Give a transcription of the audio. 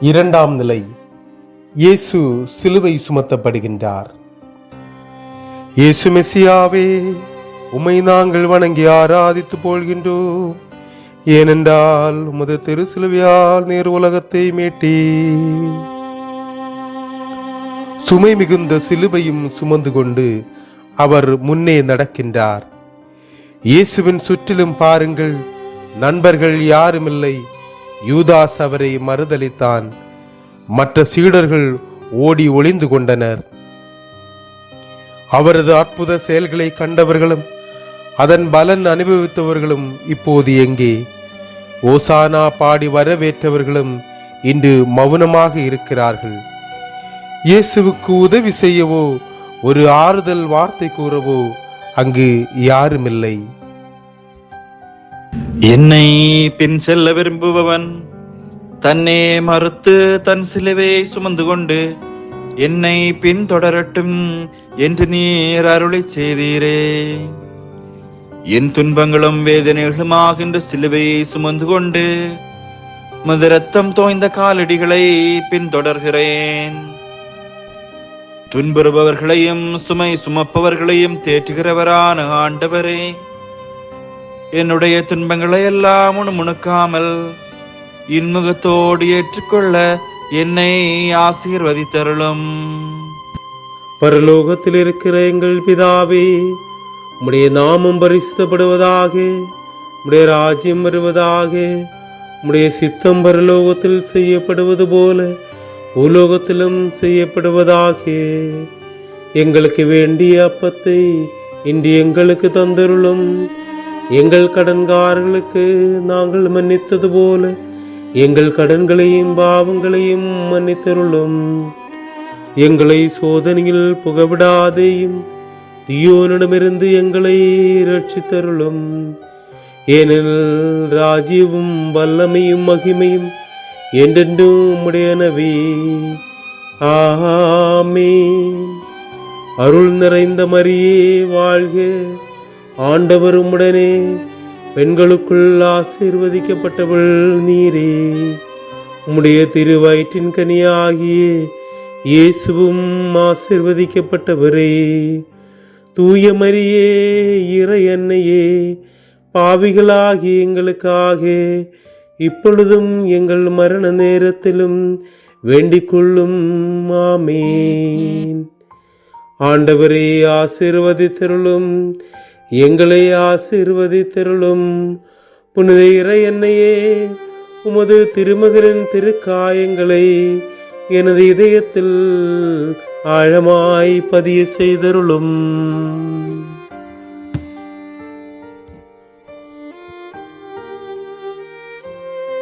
இரண்டாம் நிலை. இயேசு சிலுவை சுமத்தப்படுகின்றார். இயேசு மெசியாவே, உம்மை நாங்கள் வணங்கி ஆராதித்து போழ்கின்றோம். ஏனென்றால் உமது திரு சிலுவையால் நேர் உலகத்தை மீட்டீ. சுமை மிகுந்த சிலுவையும் சுமந்து கொண்டு அவர் முன்னே நடக்கின்றார். இயேசுவின் சுற்றிலும் பாருங்கள், நண்பர்கள் யாருமில்லை. யூதாஸ் அவரை மறுதலித்தான். மற்ற சீடர்கள் ஓடி ஒளிந்து கொண்டனர். அவரது அற்புத செயல்களை கண்டவர்களும் அதன் பலன் அனுபவித்தவர்களும் இப்போது எங்கே? ஓசானா பாடி வரவேற்றவர்களும் இன்று மௌனமாக இருக்கிறார்கள். இயேசுவுக்கு உதவி செய்யவோ ஒரு ஆறுதல் வார்த்தை கூறவோ அங்கு யாருமில்லை. என்னை பின் செல்ல விரும்புபவன் தன்னை மறுத்து தன் சிலுவையை சுமந்து கொண்டு என்னை பின் தொடரட்டும் என்று நீர் அருளிச் செய்தீரே. என் துன்பங்களும் வேதனைகளுமாகின்ற சிலுவையை சுமந்து கொண்டு உமது இரத்தம் தோய்ந்த காலடிகளை பின்தொடர்கிறேன். துன்புறுபவர்களையும் சுமை சுமப்பவர்களையும் தேற்றுகிறவரான ஆண்டவரே, என்னுடைய துன்பங்களை எல்லாம் முணுமுணுக்காமல் இன்முகத்தோடு ஏற்றுக்கொள்ள என்னை ஆசீர்வதித்தருளும். பரலோகத்தில் இருக்கிற எங்கள் பிதாவே, உம்முடைய நாமம் பரிசுத்தப்படுவதாக, உம்முடைய ராஜ்யம் வருவதாக, உம்முடைய சித்தம் பரலோகத்தில் செய்யப்படுவது போல பூலோகத்திலும் செய்யப்படுவதாக. எங்களுக்கு வேண்டிய அப்பத்தை இன்று எங்களுக்கு தந்தருளும். எங்கள் கடன்காரர்களுக்கு நாங்கள் மன்னித்தது போல எங்கள் கடன்களையும் பாவங்களையும் மன்னித்தருளும். எங்களை சோதனையில் புகவிடாதேயும், தீயோனிடமிருந்து எங்களை ரட்சித்தருளும். ஏனெனில் ராஜ்யமும் வல்லமையும் மகிமையும் என்றென்றும் உம்முடையனவே. ஆமென். அருள் நிறைந்த மரியே வாழ்க, ஆண்டவர் உம்முடனே, பெண்களுக்குள் ஆசீர்வதிக்கப்பட்டவள் நீரே. உம்முடைய திருவயிற்றின் கனியாகிய இயேசுவும் ஆசீர்வதிக்கப்பட்டவரே. தூய மரியே, இறை அன்னையே, பாவிகளாகிய எங்களுக்காக இப்பொழுதும் எங்கள் மரண நேரத்திலும் வேண்டிக் கொள்ளும். ஆமென். ஆண்டவரே, ஆசீர்வதித்தருளும், எங்களை ஆசீர்வதித்தருளும். புனித இறை அன்னையே, உமது திருமகனின் திருக்காயங்களை எனது இதயத்தில் ஆழமாய் பதிய செய்தருளும்.